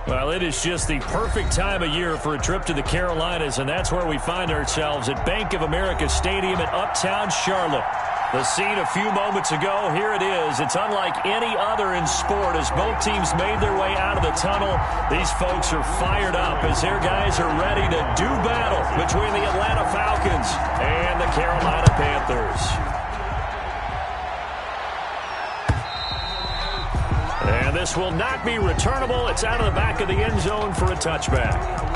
Well, it is just the perfect time of year for a trip to the Carolinas, and that's where we find ourselves at Bank of America Stadium in Uptown Charlotte. The scene a few moments ago, here it is. It's unlike any other in sport as both teams made their way out of the tunnel. These folks are fired up as their guys are ready to do battle between the Atlanta Falcons and the Carolina Panthers. And this will not be returnable. It's out of the back of the end zone for a touchback.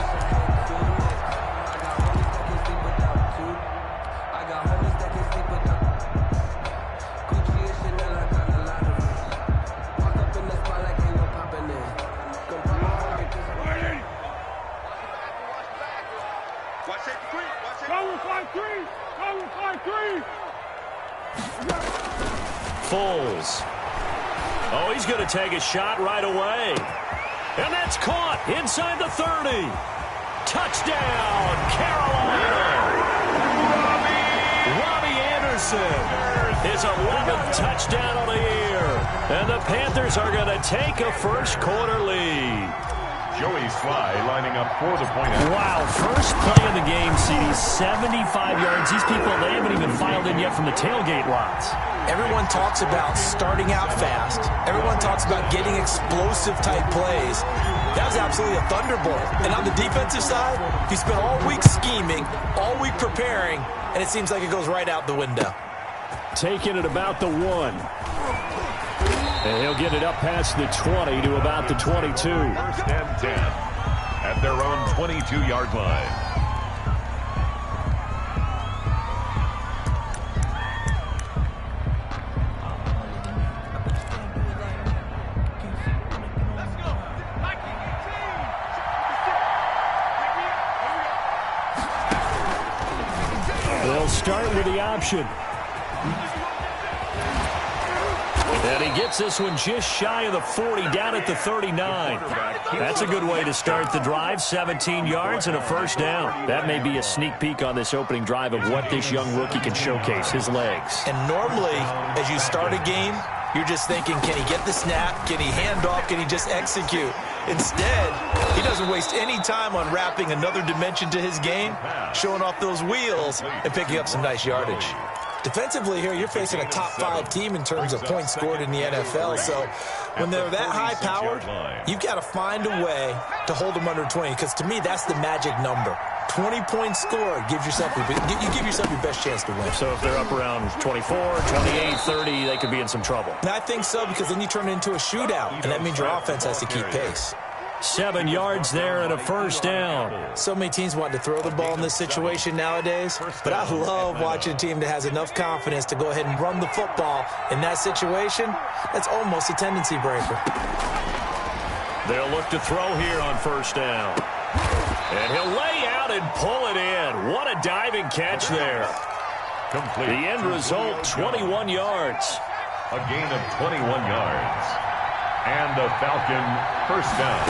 Foles. Oh, he's going to take a shot right away. And that's caught inside the 30. Touchdown, Carolina. Robbie Anderson, his 11th touchdown of the year. And the Panthers are going to take a first quarter lead. Joey Sly lining up for the point. Wow, first play of the game, CD, 75 yards. These people, they haven't even filed in yet from the tailgate lots. Everyone talks about starting out fast. Everyone talks about getting explosive-type plays. That was absolutely a thunderbolt. And on the defensive side, you spent all week scheming, all week preparing, and it seems like it goes right out the window. Taking it about the 1. And he'll get it up past the 20 to about the 22. First and 10 at their own 22-yard line. They'll start with the option. And he gets this one just shy of the 40, down at the 39. That's a good way to start the drive. 17 yards and a first down. That may be a sneak peek on this opening drive of what this young rookie can showcase, his legs. And normally, as you start a game, you're just thinking, can he get the snap? Can he hand off? Can he just execute? Instead, he doesn't waste any time on wrapping another dimension to his game, showing off those wheels, and picking up some nice yardage. Defensively here, you're facing a top-5 team in terms of points scored in the NFL. So when they're that high-powered, you've got to find a way to hold them under 20. Because to me, that's the magic number. 20 points scored gives yourself you give yourself your best chance to win. So if they're up around 24, 28, 30, they could be in some trouble. And I think so, because then you turn it into a shootout, and that means your offense has to keep pace. 7 yards there and a first down. So many teams want to throw the ball in this situation nowadays, but I love watching a team that has enough confidence to go ahead and run the football. In that situation, that's almost a tendency breaker. They'll look to throw here on first down. And he'll lay out and pull it in. What a diving catch there. Complete. The end result, 21 yards. A gain of 21 yards. And the Falcon first down.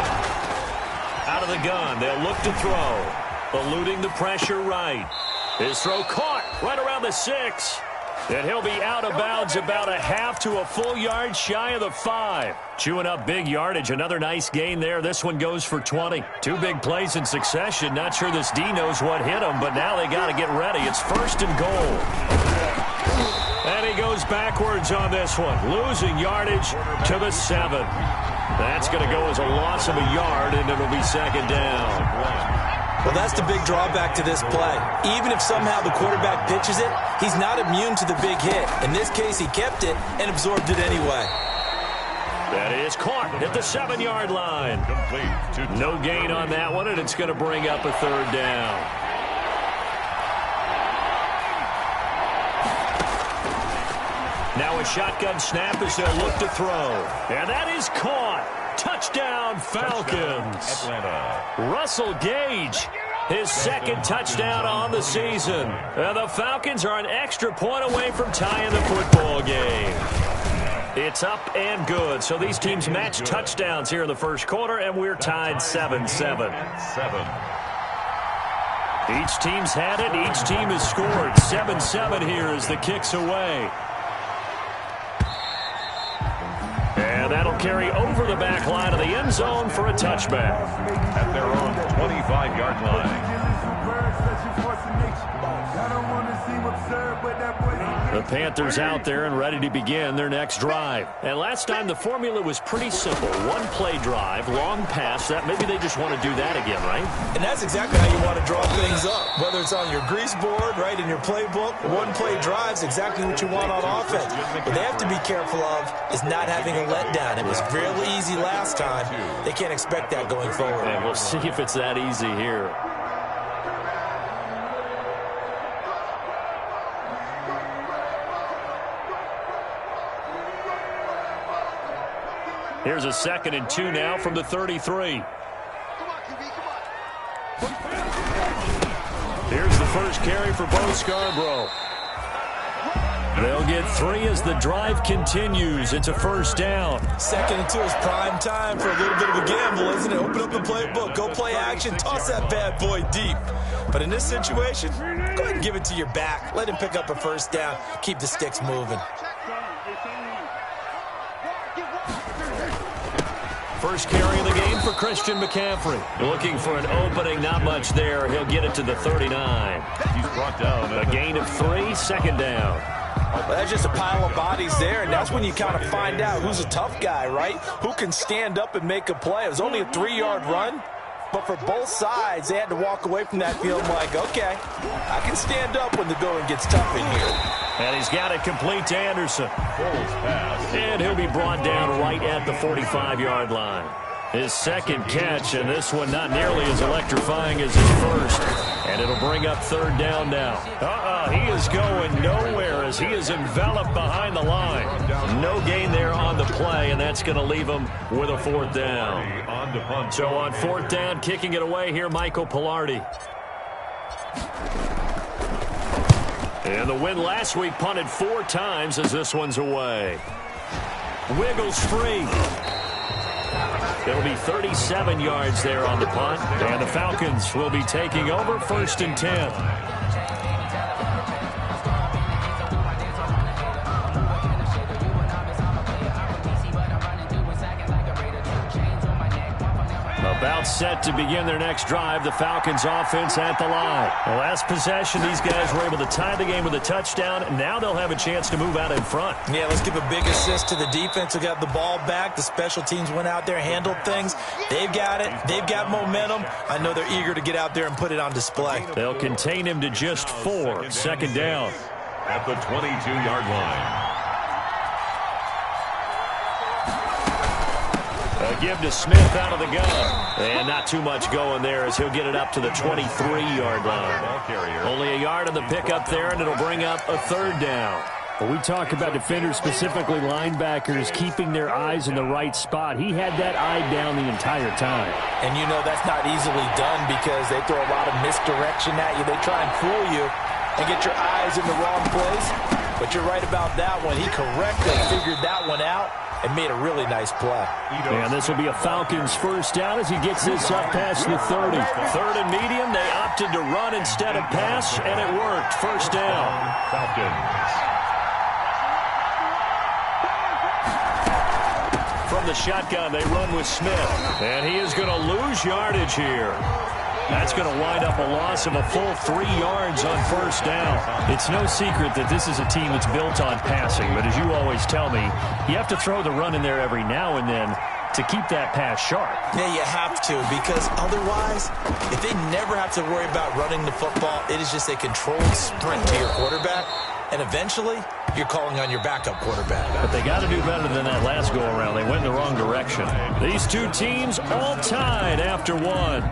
Out of the gun, they'll look to throw. Eluding the pressure right. His throw caught right around the 6. And he'll be out of bounds about a half to a full yard shy of the 5. Chewing up big yardage. Another nice gain there. This one goes for 20. 2 big plays in succession. Not sure this D knows what hit him, but now they got to get ready. It's first and goal. And he goes backwards on this one, losing yardage to the 7. That's going to go as a loss of a yard, and it'll be second down. Well, that's the big drawback to this play. Even if somehow the quarterback pitches it, he's not immune to the big hit. In this case, he kept it and absorbed it anyway. That is caught at the 7-yard line. Complete. No gain on that one, and it's going to bring up a third down. Now a shotgun snap as they'll look to throw. And that is caught. Touchdown, Falcons. Atlanta. Russell Gage, his second touchdown on the season. And the Falcons are an extra point away from tying the football game. It's up and good. So these teams match touchdowns here in the first quarter, and we're tied 7-7. 7. Each team's had it. Each team has scored. 7-7 here as the kick's away. And that'll carry over the back line of the end zone for a touchback. At their own 25-yard line. The Panthers out there and ready to begin their next drive. And last time the formula was pretty simple. One-play drive, long pass. That maybe they just want to do that again, right? And that's exactly how you want to draw things up. Whether it's on your grease board, right, in your playbook, one-play drive's exactly what you want on offense. What they have to be careful of is not having a letdown. It was fairly easy last time. They can't expect that going forward. And we'll see if it's that easy here. Here's a 2nd and 2 now from the 33. Here's the first carry for Bo Scarborough. They'll get 3 as the drive continues. It's a first down. 2nd and 2 is prime time for a little bit of a gamble, isn't it? Open up the playbook, go play action, toss that bad boy deep. But in this situation, go ahead and give it to your back. Let him pick up a first down. Keep the sticks moving. First carry of the game for Christian McCaffrey. Looking for an opening, not much there. He'll get it to the 39. He's brought down. A gain of 3, 2nd down. Well, that's just a pile of bodies there, and that's when you kind of find out who's a tough guy, right? Who can stand up and make a play. It was only a 3-yard run, but for both sides, they had to walk away from that feeling like, okay, I can stand up when the going gets tough in here. And he's got it complete to Anderson. And he'll be brought down right at the 45-yard line. His 2nd catch, and this one not nearly as electrifying as his first. And it'll bring up 3rd down now. He is going nowhere as he is enveloped behind the line. No gain there on the play, and that's going to leave him with a 4th down. So on 4th down, kicking it away here, Michael Pilardi. And the win last week punted 4 times as this one's away. Wiggles free. It'll be 37 yards there on the punt. And the Falcons will be taking over 1st and 10. About set to begin their next drive. The Falcons offense at the line. The last possession, these guys were able to tie the game with a touchdown. Now they'll have a chance to move out in front. Yeah, let's give a big assist to the defense who got the ball back. The special teams went out there, handled things. They've got it. They've got momentum. I know they're eager to get out there and put it on display. They'll contain him to just 4. 2nd down. At the 22-yard line. A give to Smith out of the gun. And not too much going there as he'll get it up to the 23-yard line. Only a yard on the pickup there, and it'll bring up a 3rd down. When we talk about defenders, specifically linebackers, keeping their eyes in the right spot, he had that eye down the entire time. And you know that's not easily done because they throw a lot of misdirection at you. They try and fool you and get your eyes in the wrong place. But you're right about that one. He correctly figured that one out and made a really nice play. And this will be a Falcons 1st down as he gets this up past the 30. 3rd and medium, they opted to run instead of pass, and it worked. 1st down. Falcons. From the shotgun, they run with Smith. And he is going to lose yardage here. That's going to wind up a loss of a full 3 yards on 1st down. It's no secret that this is a team that's built on passing, but as you always tell me, you have to throw the run in there every now and then to keep that pass sharp. Yeah, you have to, because otherwise, if they never have to worry about running the football, it is just a controlled sprint to your quarterback, and eventually, you're calling on your backup quarterback. But they got to do better than that last go-around. They went in the wrong direction. These two teams all tied after 1.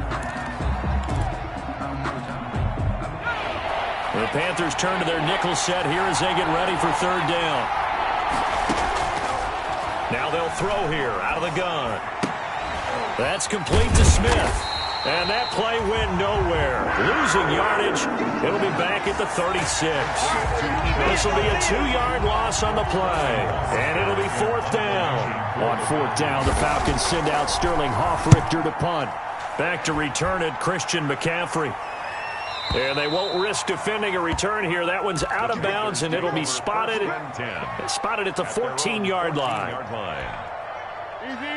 The Panthers turn to their nickel set here as they get ready for 3rd down. Now they'll throw here out of the gun. That's complete to Smith. And that play went nowhere. Losing yardage. It'll be back at the 36. This will be a 2-yard loss on the play. And it'll be 4th down. On 4th down, the Falcons send out Sterling Hoffrichter to punt. Back to return it, Christian McCaffrey. And they won't risk defending a return here. That one's out of bounds, and it'll be spotted at the 14-yard line.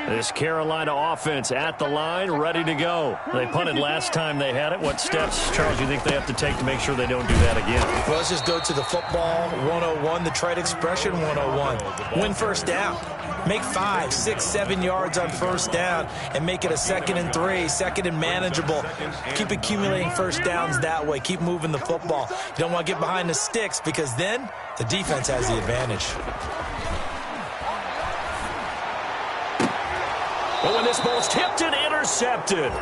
This Carolina offense at the line, ready to go. They punted last time they had it. What steps, Charles, do you think they have to take to make sure they don't do that again? Well, let's just go to the football 101, the trade expression 101. Win first down. Make 5, 6, 7 yards on first down and make it a 2nd and 3, 2nd and manageable. Keep accumulating first downs that way. Keep moving the football. You don't want to get behind the sticks because then the defense has the advantage. But when this ball's tipped and intercepted,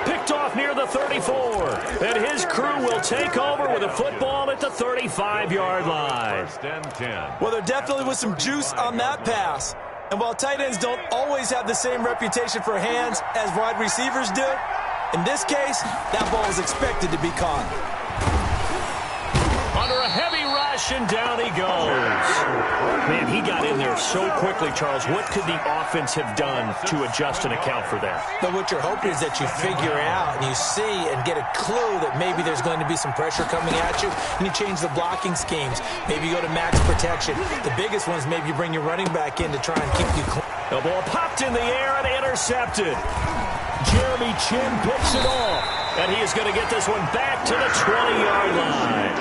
picked off near the 34, and his crew will take over with a football at the 35-yard line. Well, there definitely was some juice on that pass. And while tight ends don't always have the same reputation for hands as wide receivers do, in this case, that ball is expected to be caught. Under a heavy rush, and down he goes. Man, he got in there so quickly, Charles. What could the offense have done to adjust and account for that? But what you're hoping is that you figure out and you see and get a clue that maybe there's going to be some pressure coming at you, and you change the blocking schemes. Maybe you go to max protection. The biggest one is maybe you bring your running back in to try and keep you clean. The ball popped in the air and intercepted. Jeremy Chin picks it off, and he is going to get this one back to the 20-yard line.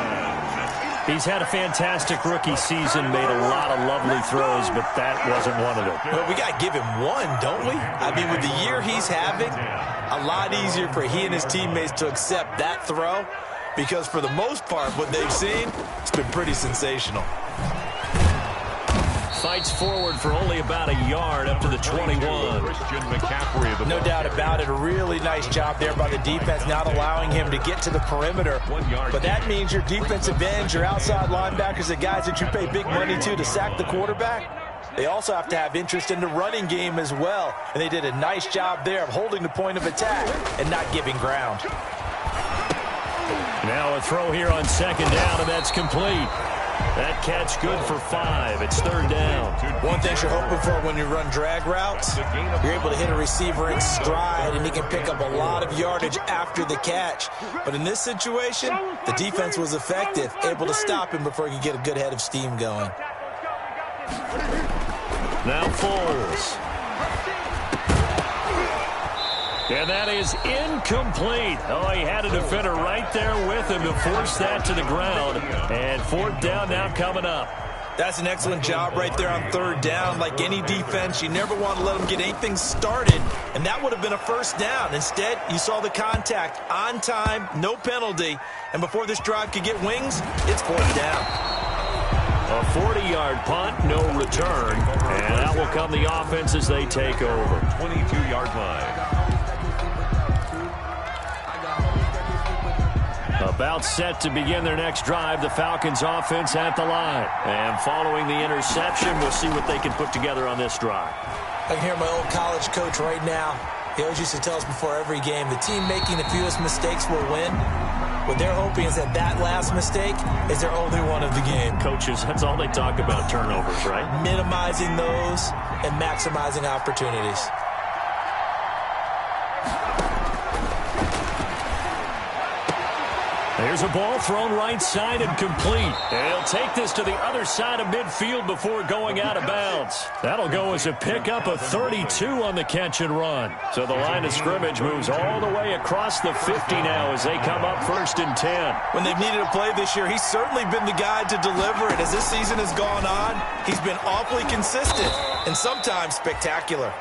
He's had a fantastic rookie season, made a lot of lovely throws, but that wasn't one of them. Well, we got to give him one, don't we? I mean, with the year he's having, a lot easier for he and his teammates to accept that throw because for the most part, what they've seen, it's been pretty sensational. Fights forward for only about a yard up to the 21. No doubt about it. A really nice job there by the defense, not allowing him to get to the perimeter. But that means your defensive ends, your outside linebackers, the guys that you pay big money to sack the quarterback, they also have to have interest in the running game as well. And they did a nice job there of holding the point of attack and not giving ground. Now a throw here on 2nd down, and that's complete. That catch good for 5. It's 3rd down. One thing you're hoping for when you run drag routes, you're able to hit a receiver in stride, and he can pick up a lot of yardage after the catch. But in this situation, the defense was effective, able to stop him before he could get a good head of steam going. Now Foles. And that is incomplete. Oh, he had a defender right there with him to force that to the ground. And 4th down now coming up. That's an excellent job right there on 3rd down. Like any defense, you never want to let them get anything started. And that would have been a 1st down. Instead, you saw the contact on time, no penalty. And before this drive could get wings, it's 4th down. A 40-yard punt, no return. And out will come the offense as they take over. 22-yard line. About set to begin their next drive, the Falcons offense at the line. And following the interception, we'll see what they can put together on this drive. I can hear my old college coach right now. He always used to tell us before every game, the team making the fewest mistakes will win. What they're hoping is that that last mistake is their only one of the game. Coaches, that's all they talk about, turnovers, right? Minimizing those and maximizing opportunities. There's a ball thrown right side and complete. And he'll take this to the other side of midfield before going out of bounds. That'll go as a pickup of 32 on the catch and run. So the line of scrimmage moves all the way across the 50 now as they come up 1st and 10. When they've needed a play this year, he's certainly been the guy to deliver it. As this season has gone on, he's been awfully consistent and sometimes spectacular.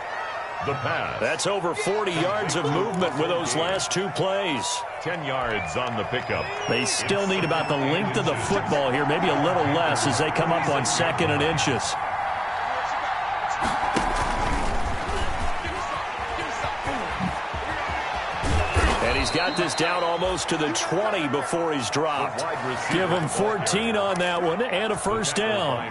The pass. That's over 40 yards of movement with those last 2 plays. 10 yards on the pickup. They still need about the length of the football here, maybe a little less as they come up on 2nd and inches. And he's got this down almost to the 20 before he's dropped. Give him 14 on that one and a 1st down.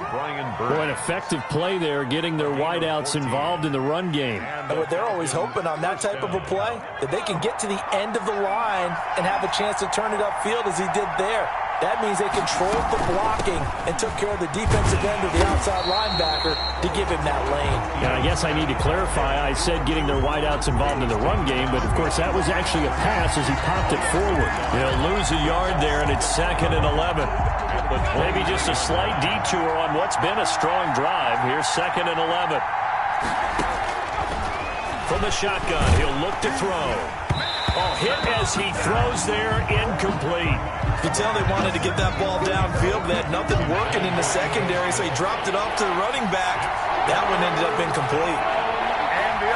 Boy, an effective play there, getting their wideouts involved in the run game. And what they're always hoping on that type of a play, that they can get to the end of the line and have a chance to turn it upfield as he did there. That means they controlled the blocking and took care of the defensive end of the outside linebacker to give him that lane. Yeah, I guess I need to clarify. I said getting their wideouts involved in the run game, but of course that was actually a pass as he popped it forward. They'll lose a yard there, and it's 2nd and 11. Maybe just a slight detour on what's been a strong drive. Here's 2nd and 11. From the shotgun, he'll look to throw. Oh, hit as he throws there, incomplete. You could tell they wanted to get that ball downfield. They had nothing working in the secondary, so he dropped it off to the running back. That one ended up incomplete. And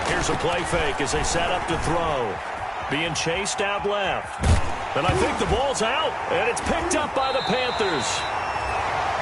11. Here's a play fake as they set up to throw. Being chased out left. And I think the ball's out, and it's picked up by the Panthers.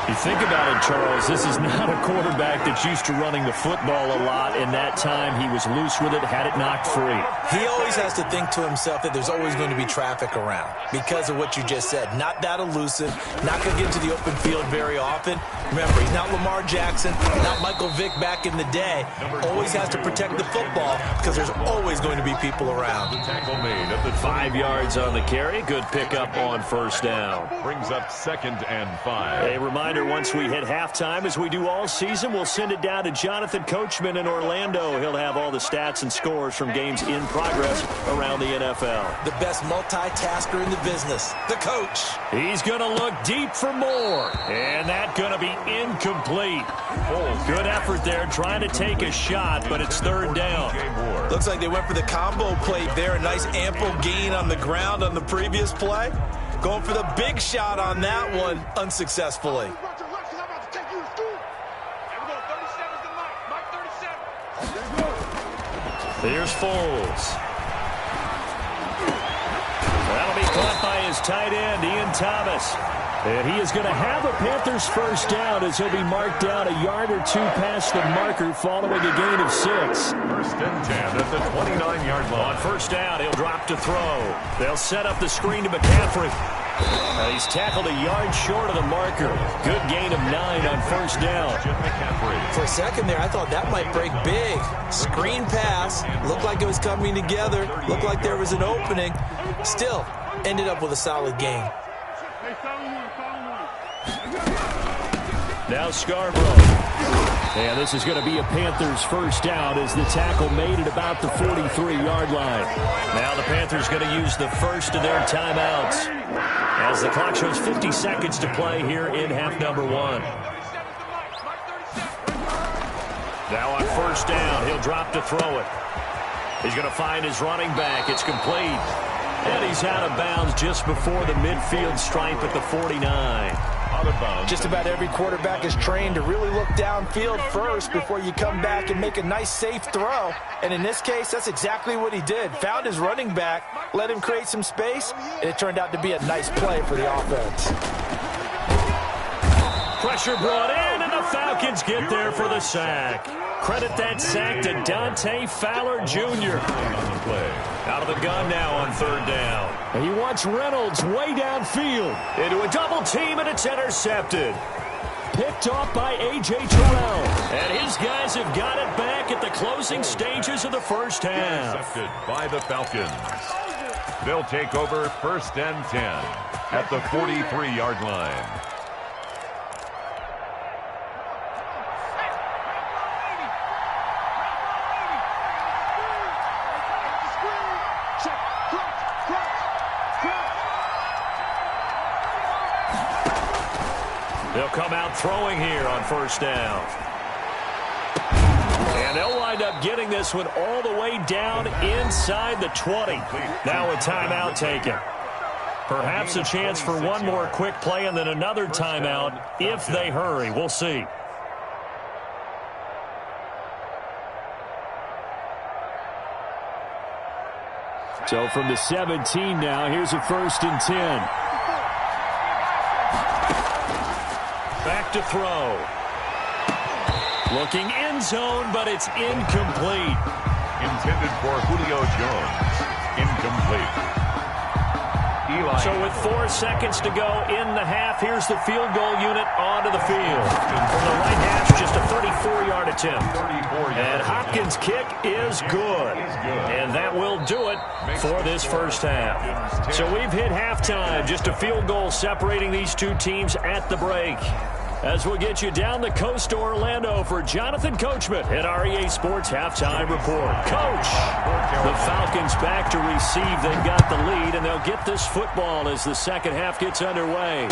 You think about it, Charles, this is not a quarterback that's used to running the football a lot, and that time he was loose with it, had it knocked free. He always has to think to himself that there's always going to be traffic around because of what you just said. Not that elusive, not going to get into the open field very often. Remember, he's not Lamar Jackson, not Michael Vick back in the day. Always has to protect the football because there's always going to be people around. Tackle made at the 5 yards on the carry. Good pickup on first down. brings up 2nd and 5. A reminder, once we hit halftime, as we do all season, we'll send it down to Jonathan Coachman in Orlando. He'll have all the stats and scores from games in progress around the NFL. The best multitasker in the business, the coach. He's going to look deep for more, and that's going to be incomplete. Good effort there, trying to take a shot, but it's 3rd down. Looks like they went for the combo plate there. A nice ample gain on the ground on the previous play. Going for the big shot on that one unsuccessfully. Here's Foles. That'll be caught by his tight end, Ian Thomas. And he is going to have a Panthers first down as he'll be marked down a yard or two past the marker following a gain of 6. 1st and 10 at the 29-yard line. On first down, he'll drop to throw. They'll set up the screen to McCaffrey. He's tackled a yard short of the marker. Good gain of 9 on first down. For a second there, I thought that might break big. Screen pass. Looked like it was coming together. Looked like there was an opening. Still, ended up with a solid gain. Now Scarborough. And this is going to be a Panthers first down as the tackle made it about the 43-yard line. Now the Panthers going to use the first of their timeouts as the clock shows 50 seconds to play here in half number 1. Now on first down, he'll drop to throw it. He's going to find his running back. It's complete. And he's out of bounds just before the midfield stripe at the 49. Just about every quarterback is trained to really look downfield first before you come back and make a nice, safe throw. And in this case, that's exactly what he did. Found his running back, let him create some space, and it turned out to be a nice play for the offense. Pressure brought in, and the Falcons get there for the sack. Credit that sack to Dante Fowler Jr. Out of the gun now on 3rd down. And he wants Reynolds way downfield. Into a double team, and it's intercepted. Picked off by A.J. Terrell. And his guys have got it back at the closing stages of the first half. Intercepted by the Falcons. They'll take over 1st and 10 at the 43-yard line. They'll come out throwing here on first down. And they'll wind up getting this one all the way down inside the 20. Now a timeout taken. Perhaps a chance for one more quick play and then another timeout if they hurry. We'll see. So from the 17 now, here's a 1st and 10. Back to throw. Looking end zone, but it's incomplete. Intended for Julio Jones. Incomplete. Eli. So with 4 seconds to go in the half, here's the field goal unit onto the field. From the right hash, just a 34-yard attempt. And Hopkins' kick is good. And that will do it for this first half. So we've hit halftime. Just a field goal separating these two teams at the break. As we'll get you down the coast to Orlando for Jonathan Coachman at REA Sports Halftime Report. Coach, the Falcons back to receive. They've got the lead, and they'll get this football as the second half gets underway.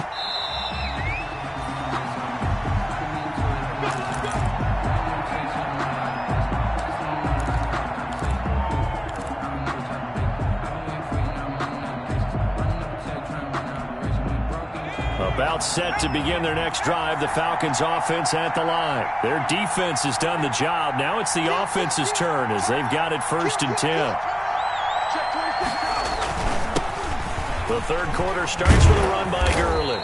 About set to begin their next drive. The Falcons offense at the line. Their defense has done the job. Now it's the offense's turn as they've got it 1st and 10. The third quarter starts with a run by Gurley.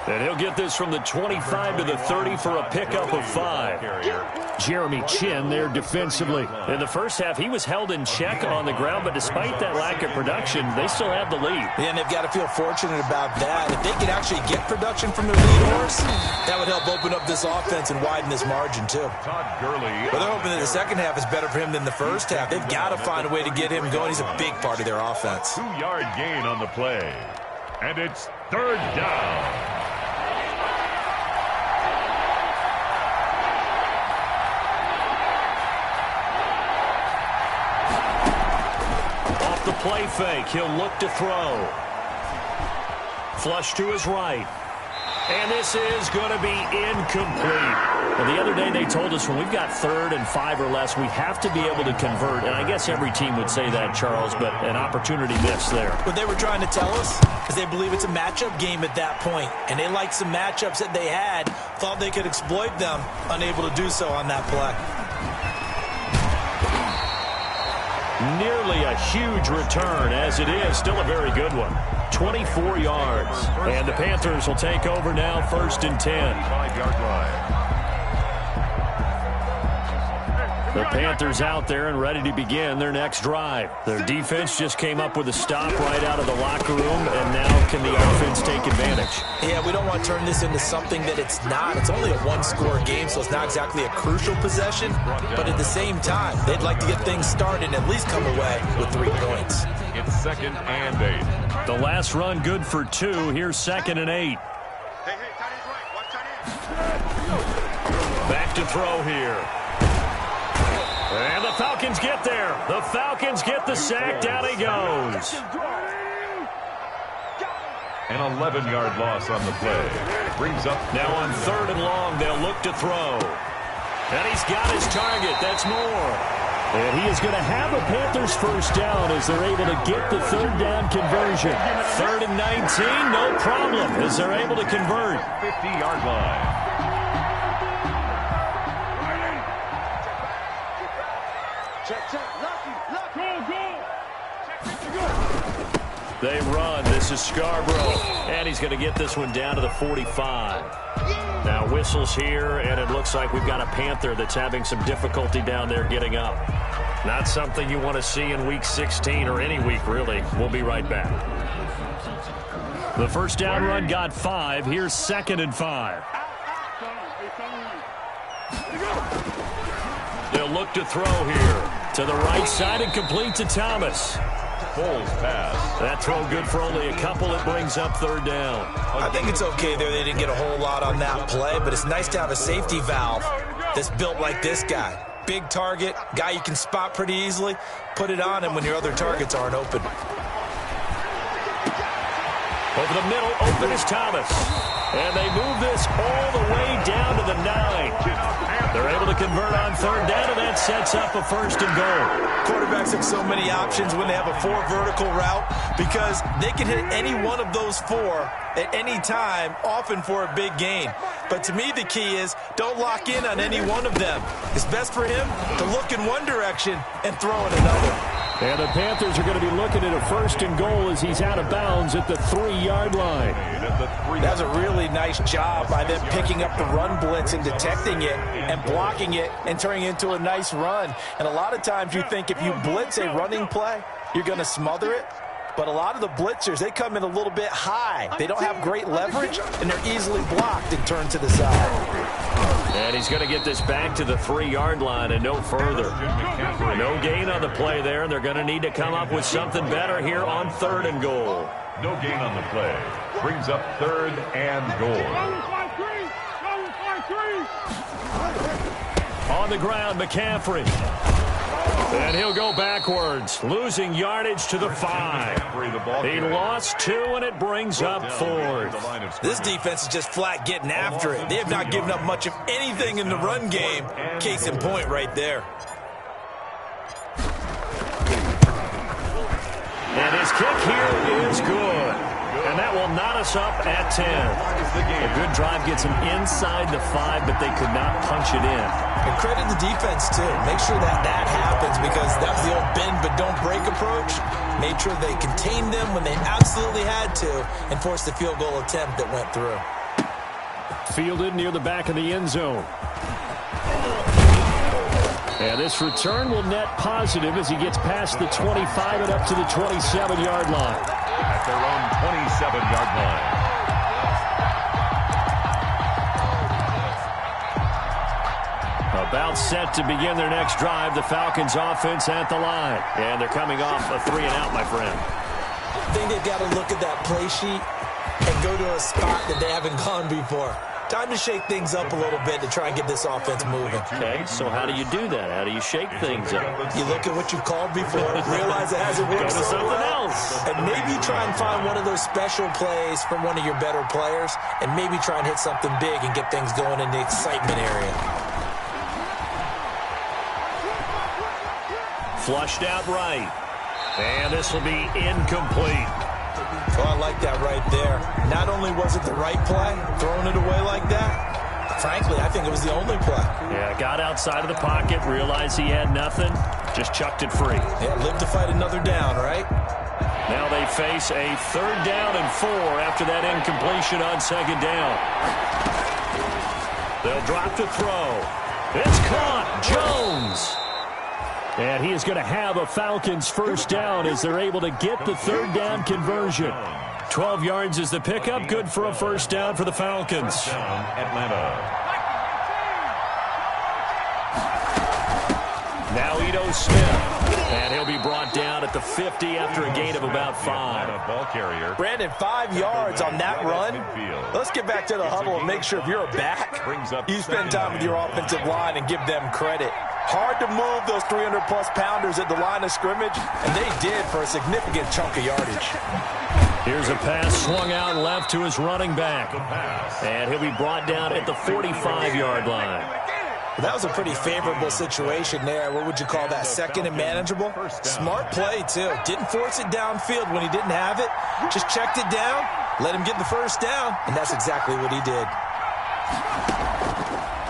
And he'll get this from the 25 to the 30 for a pickup of 5. Jeremy Chin there defensively. In the first half, he was held in check on the ground, but despite that lack of production, they still have the lead. Yeah, and they've got to feel fortunate about that. If they could actually get production from their lead horse, that would help open up this offense and widen this margin, too. Todd Gurley. But they're hoping that the second half is better for him than the first half. They've got to find a way to get him going. He's a big part of their offense. 2-yard gain on the play. And it's 3rd down. The play fake. He'll look to throw. Flush to his right. And this is going to be incomplete. Well, the other day they told us when we've got 3rd and 5 or less, we have to be able to convert. And I guess every team would say that, Charles, but an opportunity missed there. What they were trying to tell us is they believe it's a matchup game at that point. And they liked some matchups that they had, thought they could exploit them, unable to do so on that play. Nearly a huge return, as it is still a very good one. 24 yards. And the Panthers will take over now, 1st and 10. 5-yard line. The Panthers out there and ready to begin their next drive. Their defense just came up with a stop right out of the locker room, and now can the offense take advantage? Yeah, we don't want to turn this into something that it's not. It's only a one-score game, so it's not exactly a crucial possession. But at the same time, they'd like to get things started and at least come away with 3 points. It's 2nd and 8. The last run good for 2. Here's 2nd and 8. Back to throw here. And the Falcons get there. The Falcons get the sack. Down he goes. An 11-yard loss on the play. Brings up now on 3rd and long. They'll look to throw. And he's got his target. That's Moore. And he is going to have a Panthers 1st down as they're able to get the 3rd down conversion. 3rd and 19, no problem, as they're able to convert. 50-yard line. They run. This is Scarborough. And he's going to get this one down to the 45. Now whistles here, and it looks like we've got a Panther that's having some difficulty down there getting up. Not something you want to see in Week 16 or any week, really. We'll be right back. The 1st down run got 5. Here's 2nd and 5. They'll look to throw here. To the right side and complete to Thomas. Foles pass. That throw good for only a couple. It brings up 3rd down. I think it's okay there. They didn't get a whole lot on that play, but it's nice to have a safety valve that's built like this guy. Big target, guy you can spot pretty easily. Put it on him when your other targets aren't open. Over the middle, open is Thomas. And they move this all the way down to the 9. They're able to convert on 3rd down, and that sets up a 1st and goal. Quarterbacks have so many options when they have a 4 vertical route because they can hit any one of those 4 at any time, often for a big gain. But to me, the key is don't lock in on any one of them. It's best for him to look in one direction and throw in another. And the Panthers are going to be looking at a 1st and goal as he's out of bounds at the 3-yard line. That's a really nice job by them picking up the run blitz and detecting it and blocking it and turning it into a nice run. And a lot of times you think if you blitz a running play, you're going to smother it. But a lot of the blitzers, they come in a little bit high. They don't have great leverage, and they're easily blocked and turned to the side. And he's going to get this back to the 3-yard line and no further. No gain on the play there, and they're going to need to come up with something better here on 3rd and goal. No gain on the play. Brings up 3rd and goal. On the ground, McCaffrey. And he'll go backwards, losing yardage to the 5. He lost 2, and it brings up 4th. This defense is just flat getting after it. They have not given up much of anything in the run game. Case in point right there. And his kick here is good. And that will knot us up at 10. A good drive gets them inside the 5, but they could not punch it in. And credit the defense, too. Make sure that happens, because that was the old bend but don't break approach. Made sure they contained them when they absolutely had to and forced the field goal attempt that went through. Fielded near the back of the end zone. And this return will net positive as he gets past the 25 and up to the 27-yard line. At their own 27-yard line. About set to begin their next drive, the Falcons offense at the line. And they're coming off a 3-and-out, my friend. I think they've got to look at that play sheet and go to a spot that they haven't gone before. Time to shake things up a little bit to try and get this offense moving. Okay, so how do you do that? How do you shake things up? You look at what you've called before, realize it hasn't worked Go to so something well, else. and maybe try and find one of those special plays from one of your better players, and maybe try and hit something big and get things going in the excitement area. Flushed out right. And this will be incomplete. Oh, I like that right there. Not only was it the right play, throwing it away like that, frankly, I think it was the only play. Yeah, got outside of the pocket, realized he had nothing, just chucked it free. Yeah, live to fight another down, right? Now they face a 3rd down and 4 after that incompletion on 2nd down. They'll drop to throw. It's caught. Jones. And he is going to have a Falcons 1st down as they're able to get the 3rd down conversion. 12 yards is the pickup. Good for a 1st down for the Falcons. Atlanta. Now Ito Smith. And he'll be brought down at the 50 after a gain of about 5. Ball carrier. Brandon, 5 yards on that run. Let's get back to the huddle and make sure if you're a back, you spend time with your offensive line and give them credit. Hard to move those 300-plus pounders at the line of scrimmage, and they did for a significant chunk of yardage. Here's a pass swung out left to his running back. And he'll be brought down at the 45-yard line. That was a pretty favorable situation there. What would you call that? 2nd and manageable? Smart play, too. Didn't force it downfield when he didn't have it. Just checked it down, let him get the 1st down, and that's exactly what he did.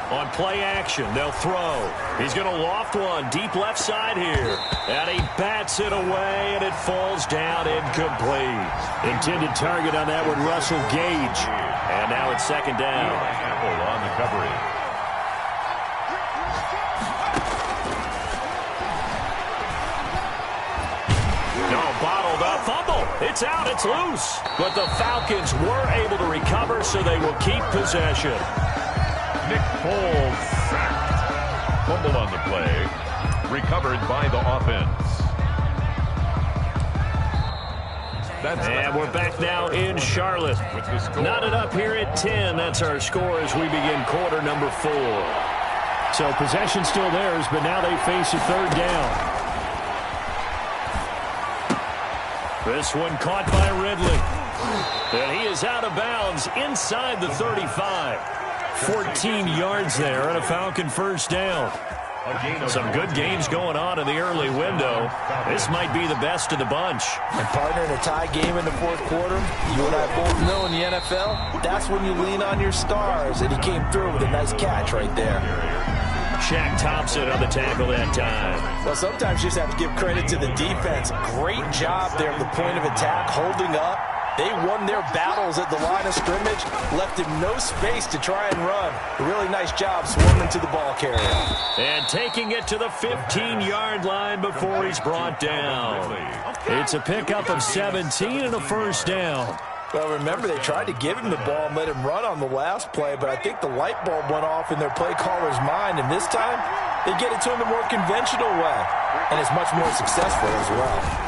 On play action, they'll throw. He's going to loft one deep left side here. And he bats it away, and it falls down incomplete. Intended target on that one, Russell Gage. And now it's 2nd down. Apple on the coverage. No, bottled up. Fumble. It's out. It's loose. But the Falcons were able to recover, so they will keep possession. Nick Foles sacked. Fumble on the play. Recovered by the offense. And we're back now in Charlotte. Knotted up here at 10. That's our score as we begin quarter number 4. So possession still theirs, but now they face a 3rd down. This one caught by Ridley. And he is out of bounds inside the 35. 14 yards there and a Falcon 1st down. Some good games going on in the early window. This might be the best of the bunch. And partner, in a tie game in the 4th quarter, you and I both know in the NFL, that's when you lean on your stars, and he came through with a nice catch right there. Shaq Thompson on the tackle that time. Well, sometimes you just have to give credit to the defense. Great job there at the point of attack, holding up. They won their battles at the line of scrimmage, left him no space to try and run. A really nice job swarming to the ball carrier. And taking it to the 15-yard line before he's brought down. It's a pickup of 17 and a 1st down. Well, remember, they tried to give him the ball and let him run on the last play, but I think the light bulb went off in their play caller's mind, and this time they get it to him the more conventional way, and it's much more successful as well.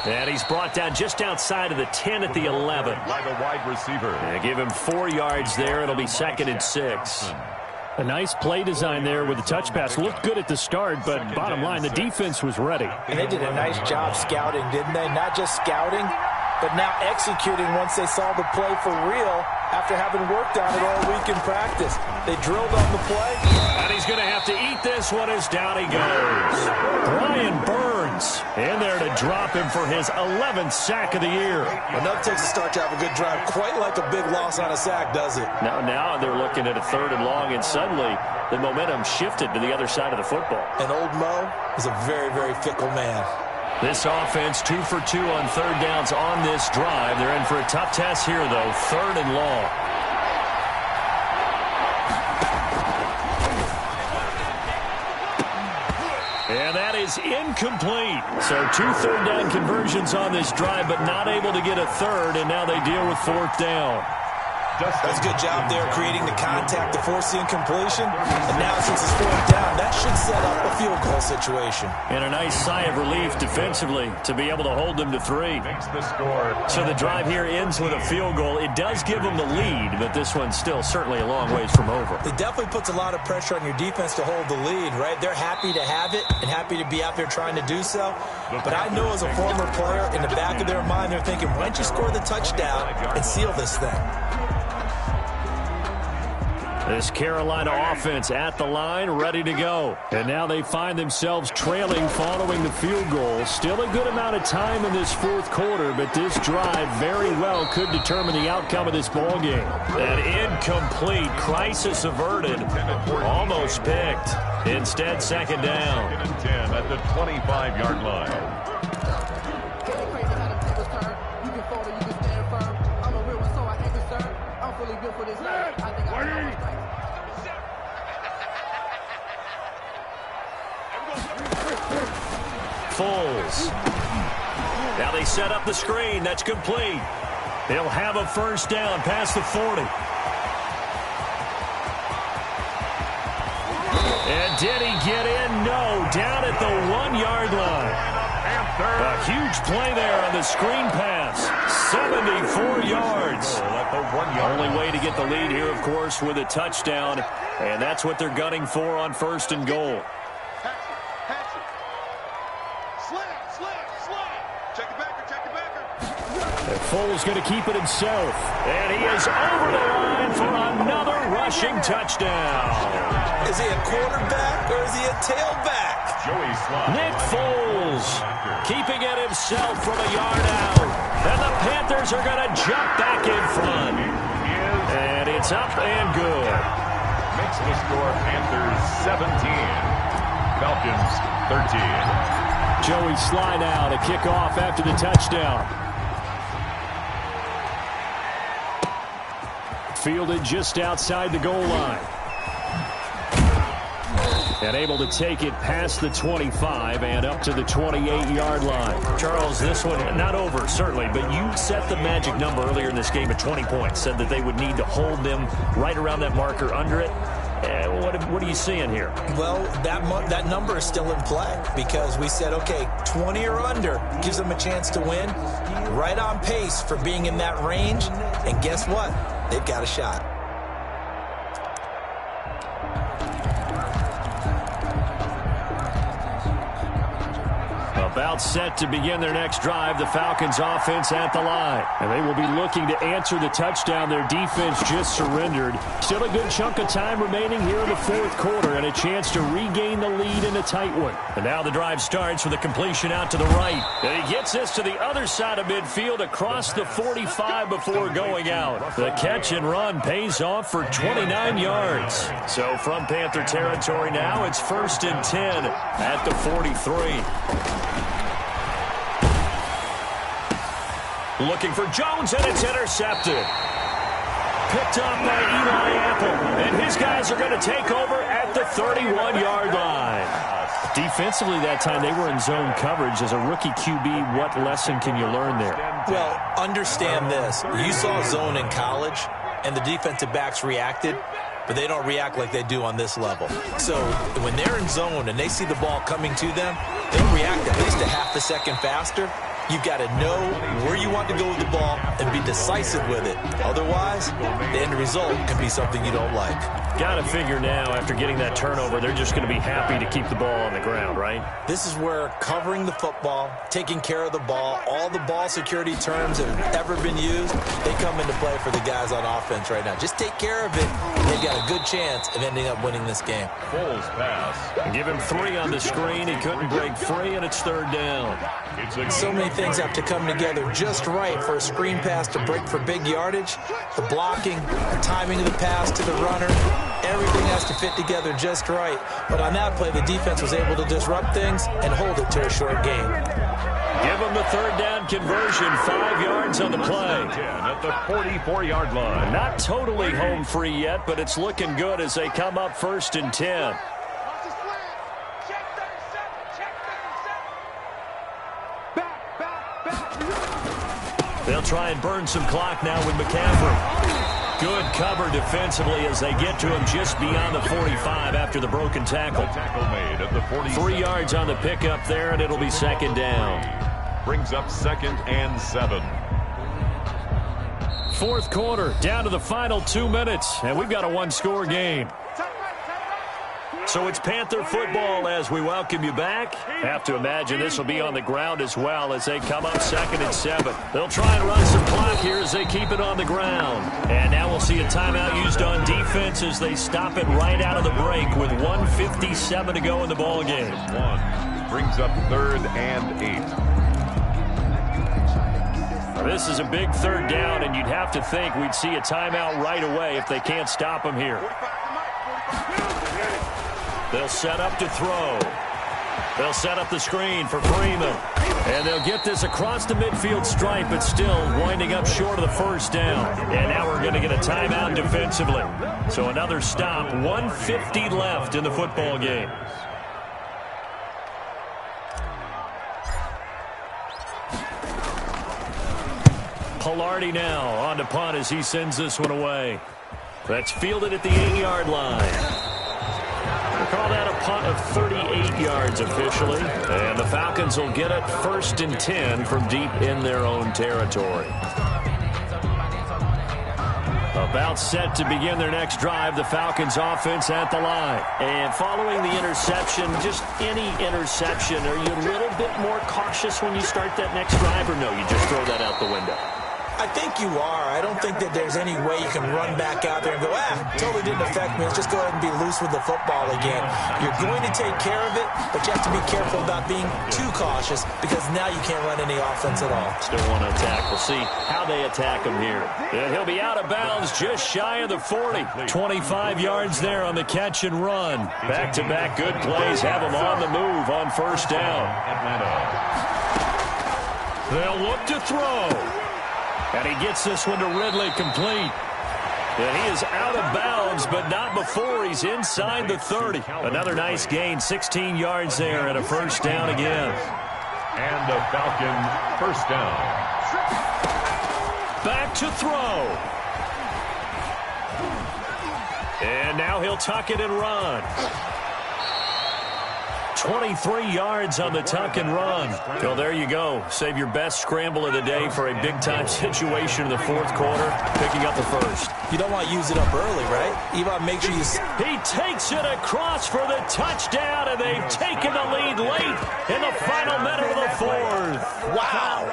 And he's brought down just outside of the 10 at the 11. By the wide receiver. And give him 4 yards there. It'll be 2nd and 6. A nice play design there with the touch pass. Looked good at the start, but bottom line, the defense was ready. And they did a nice job scouting, didn't they? Not just scouting, but now executing once they saw the play for real after having worked on it all week in practice. They drilled on the play. And he's going to have to eat this one as down he goes. Brian Burns in there to drop him for his 11th sack of the year. Enough takes to start to have a good drive. Quite like a big loss on a sack, does it? Now they're looking at a 3rd and long, and suddenly the momentum shifted to the other side of the football. And old Mo is a very, very fickle man. This offense 2 for 2 on 3rd downs on this drive. They're in for a tough test here, though. 3rd and long. And that is incomplete. So 2 3rd down conversions on this drive, but not able to get a 3rd, and now they deal with 4th down. That's a good job there creating the contact to force the incompletion. And now since it's 4th down, that should set up a field goal situation. And a nice sigh of relief defensively to be able to hold them to 3. Makes the score. So the drive here ends with a field goal. It does give them the lead, but this one's still certainly a long ways from over. It definitely puts a lot of pressure on your defense to hold the lead, right? They're happy to have it and happy to be out there trying to do so. But I know as a former player, in the back of their mind, they're thinking, why don't you score the touchdown and seal this thing? This Carolina offense at the line, ready to go. And now they find themselves trailing following the field goal. Still a good amount of time in this 4th quarter, but this drive very well could determine the outcome of this ball game. An incomplete, crisis averted, almost picked. Instead, 2nd down. 2nd and 10 at the 25-yard line. Foles. Now they set up the screen. That's complete. They'll have a 1st down past the 40. And did he get in? No. Down at the 1-yard line. A huge play there on the screen pass. 74 yards. Only way to get the lead here, of course, with a touchdown. And that's what they're gunning for on 1st and goal. And Foles going to keep it himself. And he is over the line for another rushing touchdown. Is he a quarterback or is he a tailback? Nick Foles keeping it himself from a yard out. And the Panthers are going to jump back in front. And it's up and good. Makes the score Panthers 17. Falcons 13. Joey Sly now to kick off after the touchdown. Fielded just outside the goal line. And able to take it past the 25 and up to the 28-yard line. Charles, this one not over, certainly, but you set the magic number earlier in this game at 20 points. Said that they would need to hold them right around that marker under it. What are you seeing here? Well, that number is still in play because we said, okay, 20 or under gives them a chance to win. Right on pace for being in that range. And guess what? They've got a shot. About set to begin their next drive, the Falcons offense at the line. And they will be looking to answer the touchdown their defense just surrendered. Still a good chunk of time remaining here in the 4th quarter and a chance to regain the lead in a tight one. And now the drive starts with a completion out to the right. And he gets this to the other side of midfield across the 45 before going out. The catch and run pays off for 29 yards. So from Panther territory now, it's 1st and 10 at the 43. Looking for Jones, and it's intercepted. Picked up by Eli Apple, and his guys are going to take over at the 31-yard line. Defensively that time, they were in zone coverage. As a rookie QB, what lesson can you learn there? Well, understand this. You saw zone in college, and the defensive backs reacted, but they don't react like they do on this level. So when they're in zone and they see the ball coming to them, they'll react at least a half a second faster. You've got to know where you want to go with the ball and be decisive with it. Otherwise, the end result can be something you don't like. Got to figure now, after getting that turnover, they're just going to be happy to keep the ball on the ground, right? This is where covering the football, taking care of the ball, all the ball security terms that have ever been used, they come into play for the guys on offense right now. Just take care of it, and they've got a good chance of ending up winning this game. Foles pass. And give him 3 on the screen. He couldn't break free, and it's 3rd down. So many things have to come together just right for a screen pass to break for big yardage. The blocking, the timing of the pass to the runner, everything has to fit together just right. But on that play, the defense was able to disrupt things and hold it to a short game. Give him the 3rd down conversion, 5 yards on the play. At the 44-yard line. Not totally home free yet, but it's looking good as they come up 1st and 10. They'll try and burn some clock now with McCaffrey. Good cover defensively as they get to him just beyond the 45 after the broken tackle. Tackle made at the 40. 3 yards on the pickup there, and it'll be 2nd down. Brings up 2nd and 7. 4th quarter, down to the final 2 minutes, and we've got a 1-score game. So it's Panther football as we welcome you back. Have to imagine this will be on the ground as well as they come up 2nd and 7. They'll try and run some clock here as they keep it on the ground. And now we'll see a timeout used on defense as they stop it right out of the break with 1:57 to go in the ball game. Brings up 3rd and 8. This is a big 3rd down, and you'd have to think we'd see a timeout right away if they can't stop them here. They'll set up to throw. They'll set up the screen for Freeman. And they'll get this across the midfield stripe, but still winding up short of the 1st down. And now we're going to get a timeout defensively. So another stop, 1:50 left in the football game. Pilardi now on to punt as he sends this one away. That's fielded at the 8-yard line. We'll call that a punt of 38 yards officially. And the Falcons will get it 1st and 10 from deep in their own territory. About set to begin their next drive, the Falcons offense at the line. And following the interception, just any interception, are you a little bit more cautious when you start that next drive, or no, you just throw that out the window? I think you are. I don't think that there's any way you can run back out there and go, totally didn't affect me. Let's just go ahead and be loose with the football again. You're going to take care of it, but you have to be careful about being too cautious because now you can't run any offense at all. Still want to attack. We'll see how they attack him here. And he'll be out of bounds just shy of the 40. 25 yards there on the catch and run. Back-to-back good plays have him on the move on 1st down. They'll look to throw. And he gets this one to Ridley complete. And he is out of bounds, but not before he's inside the 30. Another nice gain, 16 yards there and a 1st down again. And the Falcon 1st down. Back to throw. And now he'll tuck it and run. 23 yards on the tuck and run. Well, there you go. Save your best scramble of the day for a big-time situation in the 4th quarter, picking up the 1st. You don't want to use it up early, right? You want to make sure you... He takes it across for the touchdown, and they've taken the lead late in the final minute of the 4th. Wow.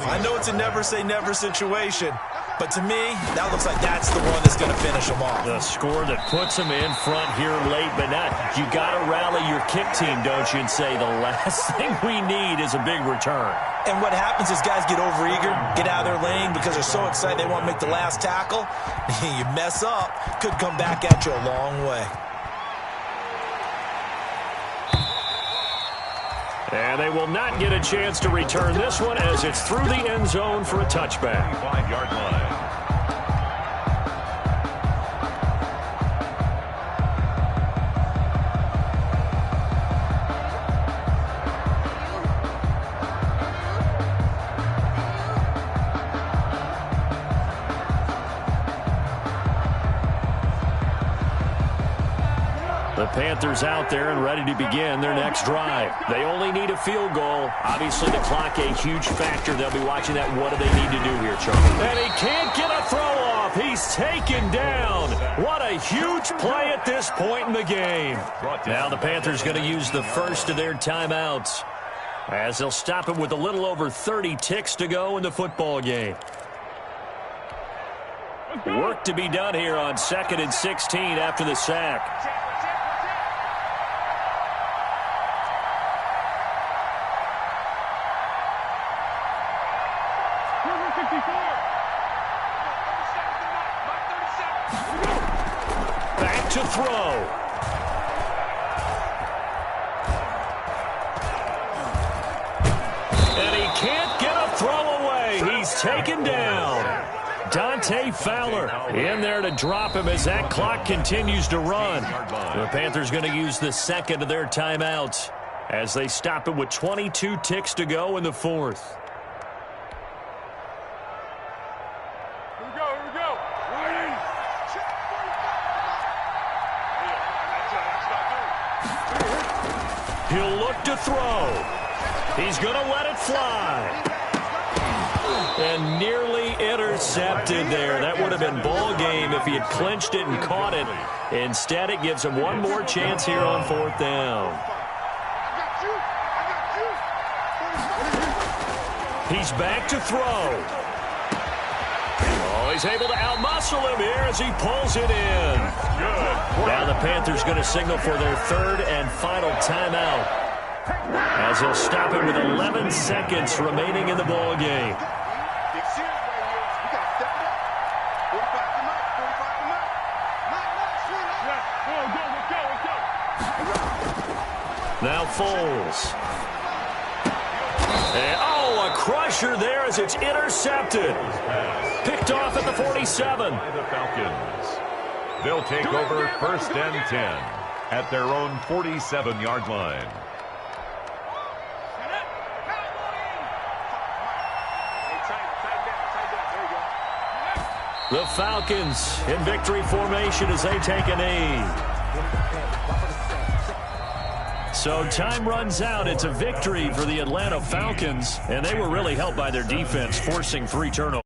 I know it's a never-say-never situation, but to me, that looks like that's the one that's going to finish them off. The score that puts them in front here late, but not. You got to rally your kick team, don't you, and say the last thing we need is a big return. And what happens is guys get overeager, get out of their lane because they're so excited they want to make the last tackle. You mess up, could come back at you a long way. And they will not get a chance to return this one as it's through the end zone for a touchback. 5-yard line. The Panthers out there and ready to begin their next drive. They only need a field goal. Obviously, the clock a huge factor. They'll be watching that. What do they need to do here, Charlie? And he can't get a throw off. He's taken down. What a huge play at this point in the game. Now the Panthers going to use the first of their timeouts, as they'll stop it with a little over 30 ticks to go in the football game. Work to be done here on 2nd and 16 after the sack. Back to throw. And he can't get a throw away. He's taken down. Dante Fowler in there to drop him as that clock continues to run. The Panthers going to use the second of their timeouts as they stop it with 22 ticks to go in the fourth. Here we go. He'll look to throw. He's going to let it fly. And nearly intercepted there. That would have been ball game if he had clinched it and caught it. Instead, it gives him one more chance here on 4th down. He's back to throw. Oh, he's able to outmuscle him here as he pulls it in. Now the Panthers going to signal for their third and final timeout, as they'll stop it with 11 seconds remaining in the ball game. Now Foles. And, oh, a crusher there as it's intercepted. Picked off at the 47. The Falcons. They'll take over 1st and 10 at their own 47-yard line. The Falcons in victory formation as they take a knee. So time runs out. It's a victory for the Atlanta Falcons, and they were really helped by their defense, forcing 3 turnovers.